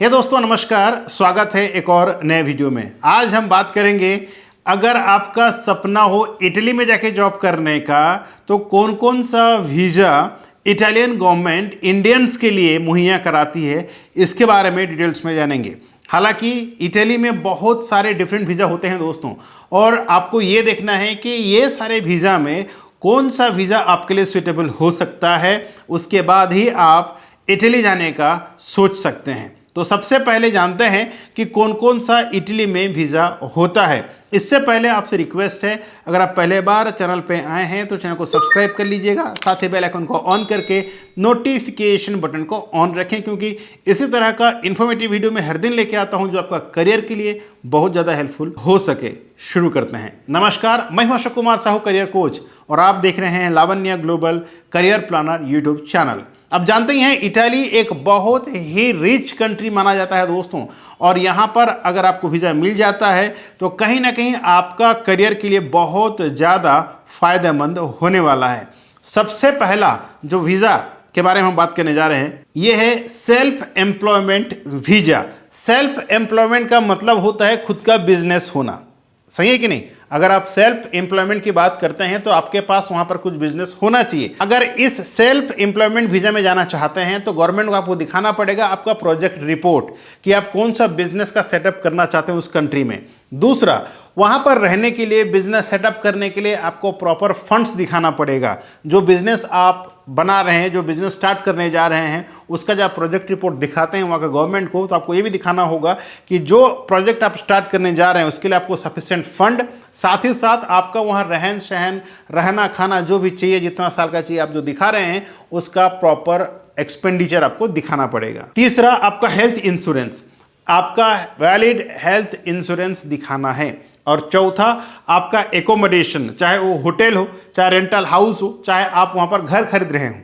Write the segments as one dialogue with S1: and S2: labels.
S1: हे दोस्तों नमस्कार, स्वागत है एक और नए वीडियो में। आज हम बात करेंगे अगर आपका सपना हो इटली में जाके जॉब करने का तो कौन कौन सा वीज़ा इटालियन गवर्नमेंट इंडियंस के लिए मुहैया कराती है, इसके बारे में डिटेल्स में जानेंगे। हालांकि इटली में बहुत सारे डिफरेंट वीज़ा होते हैं दोस्तों, और आपको ये देखना है कि ये सारे वीज़ा में कौन सा वीज़ा आपके लिए सूटेबल हो सकता है, उसके बाद ही आप इटली जाने का सोच सकते हैं। तो सबसे पहले जानते हैं कि कौन कौन सा इटली में वीज़ा होता है। इससे पहले आपसे रिक्वेस्ट है, अगर आप पहले बार चैनल पे आए हैं तो चैनल को सब्सक्राइब कर लीजिएगा, साथ ही बेल आइकन को ऑन करके नोटिफिकेशन बटन को ऑन रखें, क्योंकि इसी तरह का इन्फॉर्मेटिव वीडियो मैं हर दिन लेके आता हूं जो आपका करियर के लिए बहुत ज़्यादा हेल्पफुल हो सके। शुरू करते हैं। नमस्कार, मैं हूं अशोक कुमार साहू, करियर कोच, और आप देख रहे हैं Lavanya global career planner YouTube channel. अब जानते ही हैं इटाली एक बहुत ही रिच कंट्री माना जाता है दोस्तों, और यहाँ पर अगर आपको वीज़ा मिल जाता है तो कहीं ना कहीं आपका करियर के लिए बहुत ज़्यादा फायदेमंद होने वाला है। सबसे पहला जो वीज़ा के बारे में हम बात करने जा रहे हैं ये है self employment visa. Self employment का मतलब होता है खुद का बिजनेस होना, सही है कि नहीं। अगर आप सेल्फ एम्प्लॉयमेंट की बात करते हैं तो आपके पास वहां पर कुछ बिजनेस होना चाहिए। अगर इस सेल्फ एम्प्लॉयमेंट वीजा में जाना चाहते हैं तो गवर्नमेंट को आपको दिखाना पड़ेगा आपका प्रोजेक्ट रिपोर्ट कि आप कौन सा बिजनेस का सेटअप करना चाहते हैं उस कंट्री में। दूसरा, वहां पर रहने के लिए, बिजनेस सेटअप करने के लिए आपको प्रॉपर फंड्स दिखाना पड़ेगा। जो बिजनेस आप बना रहे हैं, जो बिजनेस स्टार्ट करने जा रहे हैं, उसका जब प्रोजेक्ट रिपोर्ट दिखाते हैं वहाँ का गवर्नमेंट को, तो आपको ये भी दिखाना होगा कि जो प्रोजेक्ट आप स्टार्ट करने जा रहे हैं उसके लिए आपको सफिशिएंट फंड, साथ ही साथ आपका वहाँ रहन सहन, रहना खाना जो भी चाहिए, जितना साल का चाहिए आप जो दिखा रहे हैं उसका प्रॉपर एक्सपेंडिचर आपको दिखाना पड़ेगा। तीसरा, आपका हेल्थ इंश्योरेंस, आपका वैलिड हेल्थ इंश्योरेंस दिखाना है। और चौथा, आपका एकोमोडेशन, चाहे वो होटल हो, चाहे रेंटल हाउस हो, चाहे आप वहाँ पर घर खरीद रहे हो,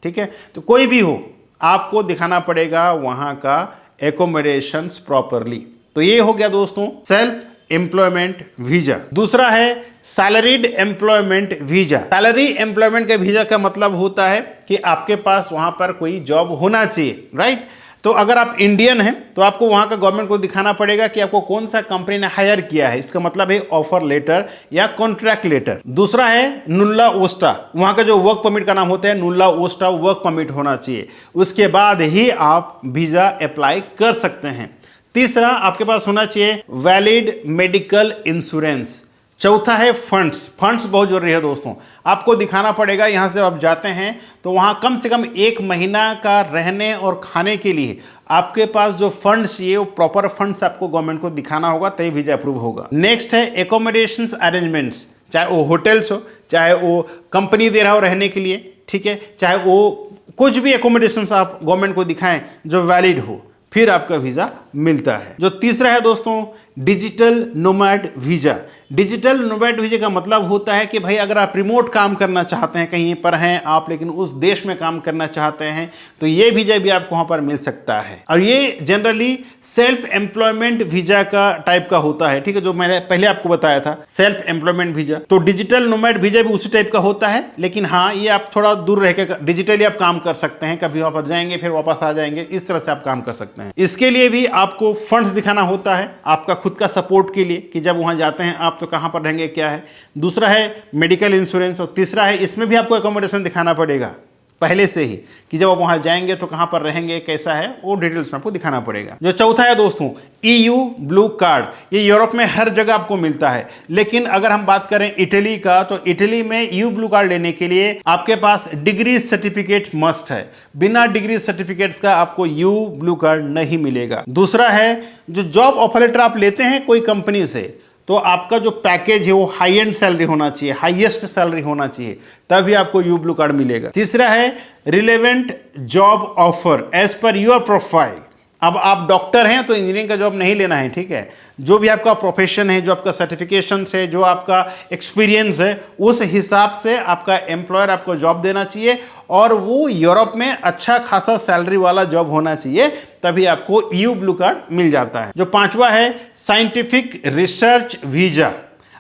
S1: ठीक है, तो कोई भी हो, आपको दिखाना पड़ेगा वहाँ का एकोमोडेशंस प्रॉपरली। तो ये हो गया दोस्तों सेल्फ एम्प्लॉयमेंट वीजा। दूसरा है salaried employment visa. Salary employment के वीजा का मतलब होता है कि आपके पास वहाँ पर कोई जॉब होना चाहिए, राइट। तो अगर आप इंडियन हैं तो आपको वहाँ का गवर्नमेंट को दिखाना पड़ेगा कि आपको कौन सा कंपनी ने हायर किया है, इसका मतलब है ऑफर लेटर या कॉन्ट्रैक्ट लेटर। दूसरा है नुल्ला ओस्टा, वहाँ का जो वर्क परमिट का नाम होता है नुल्ला ओस्टा वर्क परमिट होना चाहिए, उसके बाद ही आप वीज़ा अप्लाई कर सकते हैं। तीसरा, आपके पास होना चाहिए वैलिड मेडिकल इंश्योरेंस। चौथा है फंड्स। फंड्स बहुत जरूरी है दोस्तों, आपको दिखाना पड़ेगा यहाँ से आप जाते हैं तो वहाँ कम से कम 1 महीना का रहने और खाने के लिए आपके पास जो फंड्स चाहिए वो प्रॉपर फंड्स आपको गवर्नमेंट को दिखाना होगा, तभी वीजा अप्रूव होगा। नेक्स्ट है एकोमोडेशंस अरेंजमेंट्स, चाहे वो होटल्स हो, चाहे वो कंपनी दे रहा हो रहने के लिए, ठीक है, चाहे वो कुछ भी एकोमोडेशंस आप गवर्नमेंट को दिखाएं जो वैलिड हो, फिर आपका वीज़ा मिलता है। जो तीसरा है दोस्तों digital nomad visa. Digital nomad visa का मतलब होता है कि भाई अगर आप रिमोट काम करना चाहते हैं, कहीं पर हैं आप लेकिन उस देश में काम करना चाहते हैं, तो ये वीज़ा भी आपको वहाँ पर मिल सकता है। और ये जनरली सेल्फ एम्प्लॉयमेंट वीज़ा का टाइप का होता है, ठीक है, जो मैंने पहले आपको बताया था सेल्फ एम्प्लॉयमेंट वीज़ा। तो डिजिटल नोमैड वीज़ा भी उसी टाइप का होता है, लेकिन हाँ ये आप थोड़ा दूर रह के डिजिटली आप काम कर सकते हैं, कभी वहाँ पर जाएंगे फिर वापस आ जाएंगे, इस तरह से आप काम कर सकते हैं। इसके लिए भी आपको फंड्स दिखाना होता है आपका खुद का सपोर्ट के लिए कि जब वहाँ जाते हैं आप तो कहाँ पर रहेंगे, क्या है। दूसरा है मेडिकल इंश्योरेंस, और तीसरा है इसमें भी आपको एकोमोडेशन दिखाना पड़ेगा पहले से ही कि जब आप वहाँ जाएंगे तो कहाँ पर रहेंगे, कैसा है, वो डिटेल्स में आपको दिखाना पड़ेगा। जो चौथा है दोस्तों EU ब्लू कार्ड, ये यूरोप में हर जगह आपको मिलता है, लेकिन अगर हम बात करें इटली का तो इटली में EU ब्लू कार्ड लेने के लिए आपके पास डिग्री सर्टिफिकेट मस्ट है। बिना डिग्री सर्टिफिकेट्स का आपको EU ब्लू कार्ड नहीं मिलेगा। दूसरा है जो जॉब ऑफर लेटर आप लेते हैं कोई कंपनी से, तो आपका जो पैकेज है वो हाई एंड सैलरी होना चाहिए, हाईएस्ट सैलरी होना चाहिए, तभी आपको यू ब्लू कार्ड मिलेगा। तीसरा है relevant job offer as per your profile. अब आप डॉक्टर हैं तो इंजीनियरिंग का जॉब नहीं लेना है, ठीक है, जो भी आपका प्रोफेशन है, जो आपका सर्टिफिकेशन है, जो आपका एक्सपीरियंस है, उस हिसाब से आपका एम्प्लॉयर आपको जॉब देना चाहिए, और वो यूरोप में अच्छा खासा सैलरी वाला जॉब होना चाहिए, तभी आपको EU ब्लू कार्ड मिल जाता है। जो पांचवा है साइंटिफिक रिसर्च वीजा।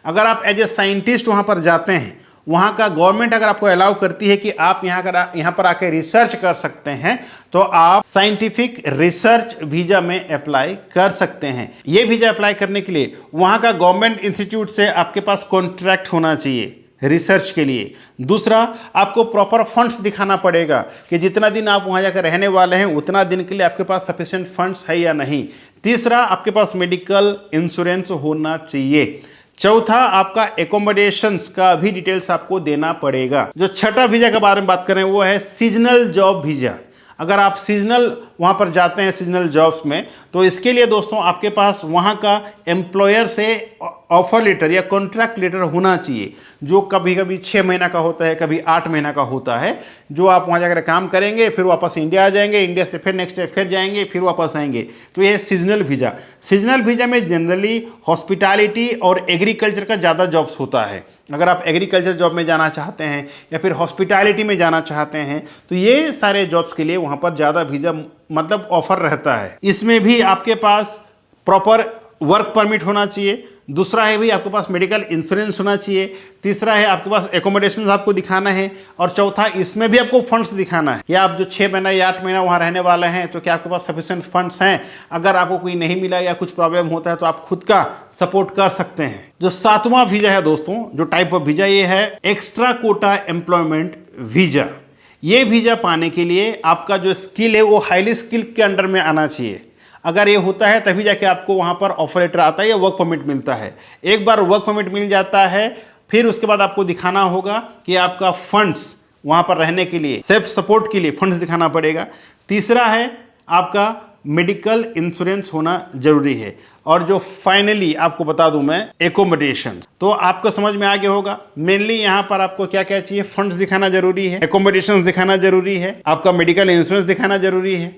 S1: अगर आप एज ए साइंटिस्ट वहां पर जाते हैं, वहाँ का गवर्नमेंट अगर आपको अलाउ करती है कि आप यहाँ पर आके रिसर्च कर सकते हैं, तो आप साइंटिफिक रिसर्च वीजा में अप्लाई कर सकते हैं। ये वीजा अप्लाई करने के लिए वहाँ का गवर्नमेंट इंस्टीट्यूट से आपके पास कॉन्ट्रैक्ट होना चाहिए रिसर्च के लिए। दूसरा, आपको प्रॉपर फंड्स दिखाना पड़ेगा कि जितना दिन आप वहाँ जाकर रहने वाले हैं उतना दिन के लिए आपके पास सफिशिएंट फंड्स है या नहीं। तीसरा, आपके पास मेडिकल इंश्योरेंस होना चाहिए। चौथा, आपका एकोमोडेशंस का भी डिटेल्स आपको देना पड़ेगा। जो छठा वीजा के बारे में बात करें वो है सीजनल जॉब वीजा। अगर आप सीजनल वहाँ पर जाते हैं सीजनल जॉब्स में, तो इसके लिए दोस्तों आपके पास वहाँ का एम्प्लॉयर से ऑफर लेटर या कॉन्ट्रैक्ट लेटर होना चाहिए, जो कभी कभी 6 महीना का होता है, कभी 8 महीना का होता है, जो आप वहाँ जाकर काम करेंगे, फिर वापस इंडिया आ जाएंगे, इंडिया से फिर नेक्स्ट डे फिर जाएंगे, फिर वापस आएंगे। तो ये सीजनल वीज़ा। सीजनल वीज़ा में जनरली हॉस्पिटैलिटी और एग्रीकल्चर का ज़्यादा जॉब्स होता है। अगर आप एग्रीकल्चर जॉब में जाना चाहते हैं या फिर हॉस्पिटैलिटी में जाना चाहते हैं, तो ये सारे जॉब्स के लिए वहाँ पर ज़्यादा वीज़ा मतलब ऑफर रहता है। इसमें भी आपके पास प्रॉपर वर्क परमिट होना चाहिए। दूसरा है भी आपके पास मेडिकल इंश्योरेंस होना चाहिए। तीसरा है आपके पास एकोमोडेशन आपको दिखाना है। और चौथा, इसमें भी आपको फंड्स दिखाना है कि आप जो 6 महीना या 8 महीना वहाँ रहने वाले हैं, तो क्या आपके पास सफिशिएंट फंड्स हैं। अगर आपको कोई नहीं मिला या कुछ प्रॉब्लम होता है तो आप खुद का सपोर्ट कर सकते हैं। जो 7वां वीजा है दोस्तों, जो टाइप ऑफ वीजा, ये है एक्स्ट्रा कोटा एम्प्लॉयमेंट वीजा। ये वीजा पाने के लिए आपका जो स्किल है वो हाईली स्किल के अंडर में आना चाहिए। अगर ये होता है तभी जाके आपको वहाँ पर ऑफर लेटर आता है या वर्क परमिट मिलता है। एक बार वर्क परमिट मिल जाता है, फिर उसके बाद आपको दिखाना होगा कि आपका फंड्स वहाँ पर रहने के लिए, सेल्फ सपोर्ट के लिए फंड्स दिखाना पड़ेगा। तीसरा है आपका मेडिकल इंश्योरेंस होना जरूरी है। और जो फाइनली आपको बता दूं मैं, एकोमोडेशन, तो आपको समझ में आ गया होगा। मेनली यहाँ पर आपको क्या क्या चाहिए, फंड्स दिखाना जरूरी है, एकोमोडेशन दिखाना जरूरी है, आपका मेडिकल इंश्योरेंस दिखाना जरूरी है,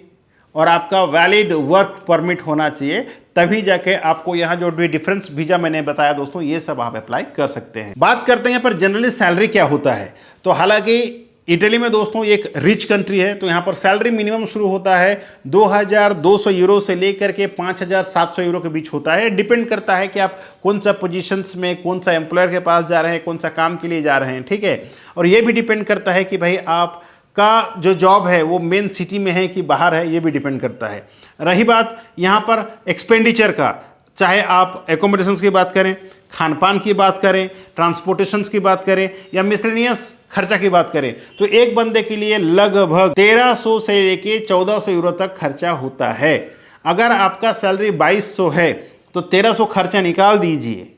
S1: और आपका वैलिड वर्क परमिट होना चाहिए। तभी जाके आपको यहाँ जो भी डिफरेंस वीजा मैंने बताया दोस्तों, ये सब आप अप्लाई कर सकते हैं। बात करते हैं यहाँ पर जनरली सैलरी क्या होता है। तो हालांकि इटली में दोस्तों एक रिच कंट्री है, तो यहाँ पर सैलरी मिनिमम शुरू होता है 2200 यूरो से लेकर के 5700 यूरो के बीच होता है। डिपेंड करता है कि आप कौन सा पोजीशंस में, कौन सा एम्प्लॉयर के पास जा रहे हैं, कौन सा काम के लिए जा रहे हैं, ठीक है। और ये भी डिपेंड करता है कि भाई आप का जो जॉब है वो मेन सिटी में है कि बाहर है, ये भी डिपेंड करता है। रही बात यहाँ पर एक्सपेंडिचर का, चाहे आप एकोमोडेशंस की बात करें, खान पान की बात करें, ट्रांसपोर्टेशंस की बात करें या मिसलेनियस खर्चा की बात करें, तो एक बंदे के लिए लगभग 1300 से लेके 1400 यूरो तक खर्चा होता है। अगर आपका सैलरी 2200 है तो 1300 खर्चा निकाल दीजिए,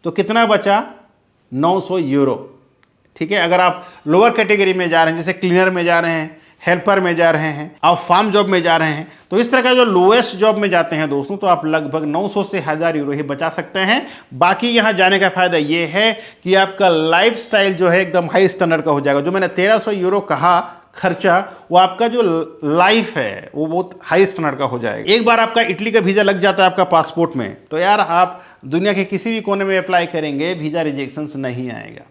S1: तो कितना बचा, 900 यूरो, ठीक है। अगर आप लोअर कैटेगरी में जा रहे हैं, जैसे क्लीनर में जा रहे हैं, हेल्पर में जा रहे हैं, आप फार्म जॉब में जा रहे हैं, तो इस तरह का जो लोएस्ट जॉब में जाते हैं दोस्तों, तो आप लगभग 900 से 1000 यूरो ही बचा सकते हैं। बाकी यहाँ जाने का फायदा ये है कि आपका लाइफस्टाइल जो है एकदम हाई स्टैंडर्ड का हो जाएगा। जो मैंने 1300 यूरो कहा खर्चा, वो आपका जो लाइफ है वो बहुत हाई स्टैंडर्ड का हो जाएगा। एक बार आपका इटली का वीजा लग जाता है आपका पासपोर्ट में, तो यार आप दुनिया के किसी भी कोने में अप्लाई करेंगे, वीजा रिजेक्शन नहीं आएगा।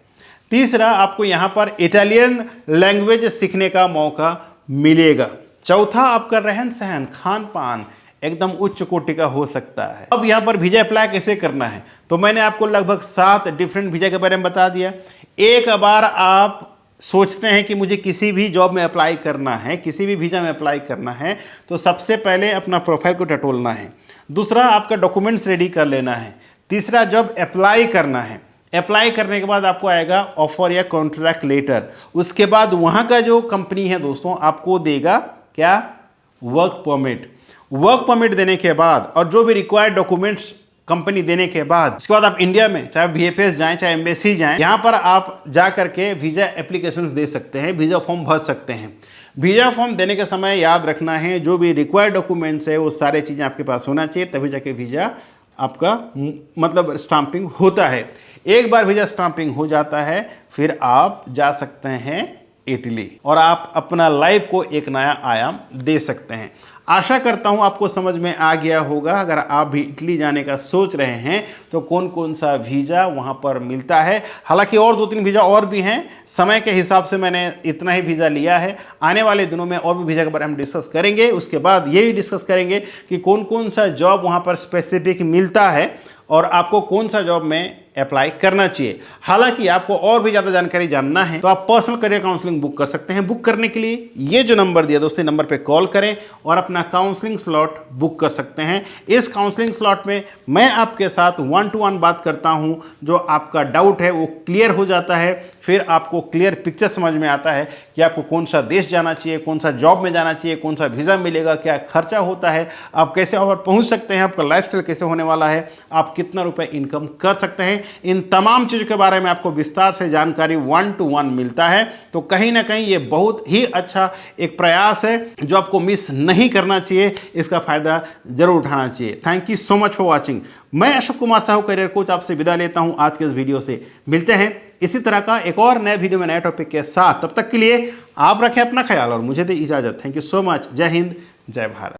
S1: तीसरा, आपको यहाँ पर इटालियन लैंग्वेज सीखने का मौका मिलेगा। चौथा, आपका रहन सहन, खान पान एकदम उच्च कोटि का हो सकता है। अब यहाँ पर वीजा अप्लाई कैसे करना है, तो मैंने आपको लगभग 7 डिफरेंट वीजा के बारे में बता दिया। एक बार आप सोचते हैं कि मुझे किसी भी जॉब में अप्लाई करना है, किसी भी वीजा में अप्लाई करना है, तो सबसे पहले अपना प्रोफाइल को टटोलना है। दूसरा, आपका डॉक्यूमेंट्स रेडी कर लेना है। तीसरा, जॉब अप्लाई करना है। अप्लाई करने के बाद आपको आएगा ऑफर या कॉन्ट्रैक्ट लेटर। उसके बाद वहाँ का जो कंपनी है दोस्तों आपको देगा क्या, वर्क परमिट। वर्क परमिट देने के बाद और जो भी रिक्वायर्ड डॉक्यूमेंट्स कंपनी देने के बाद, इसके बाद आप इंडिया में चाहे VFS जाएं, चाहे एम्बेसी जाएं, यहाँ पर आप जा करके वीजा एप्लीकेशंस दे सकते हैं, वीजा फॉर्म भर सकते हैं। वीजा फॉर्म देने के समय याद रखना है, जो भी रिक्वायर्ड डॉक्यूमेंट्स है वो सारे चीज़ें आपके पास होना चाहिए, तभी जाके वीजा आपका मतलब स्टाम्पिंग होता है। एक बार वीजा स्टाम्पिंग हो जाता है, फिर आप जा सकते हैं इटली और आप अपना लाइफ को एक नया आयाम दे सकते हैं। आशा करता हूं आपको समझ में आ गया होगा। अगर आप भी इटली जाने का सोच रहे हैं तो कौन कौन सा वीज़ा वहां पर मिलता है। हालांकि और 2-3 वीज़ा और भी हैं, समय के हिसाब से मैंने इतना ही वीज़ा लिया है। आने वाले दिनों में और भी वीज़ा के बारे में हम डिस्कस करेंगे। उसके बाद ये भी डिस्कस करेंगे कि कौन कौन सा जॉब वहाँ पर स्पेसिफिक मिलता है और आपको कौन सा जॉब में अप्लाई करना चाहिए। हालांकि आपको और भी ज़्यादा जानकारी जानना है तो आप पर्सनल करियर काउंसलिंग बुक कर सकते हैं। बुक करने के लिए ये जो नंबर दिया दोस्तों, नंबर पे कॉल करें और अपना काउंसलिंग स्लॉट बुक कर सकते हैं। इस काउंसलिंग स्लॉट में मैं आपके साथ 1-to-1 बात करता हूं, जो आपका डाउट है वो क्लियर हो जाता है। फिर आपको क्लियर पिक्चर समझ में आता है कि आपको कौन सा देश जाना चाहिए, कौन सा जॉब में जाना चाहिए, कौन सा वीज़ा मिलेगा, क्या खर्चा होता है, आप कैसे और पहुंच सकते हैं, आपका लाइफस्टाइल कैसे होने वाला है, आप कितना रुपए इनकम कर सकते हैं। इन तमाम चीज़ों के बारे में आपको विस्तार से जानकारी 1-to-1 मिलता है। तो कहीं ना कहीं ये बहुत ही अच्छा एक प्रयास है जो आपको मिस नहीं करना चाहिए, इसका फायदा जरूर उठाना चाहिए। Thank you so much for watching. मैं अशोक कुमार साहू करियर कोच आपसे विदा लेता हूं आज के इस वीडियो से। मिलते हैं इसी तरह का एक और नए वीडियो में नए टॉपिक के साथ। तब तक के लिए आप रखें अपना ख्याल और मुझे दे इजाजत। Thank you so much. जय हिंद, जय भारत।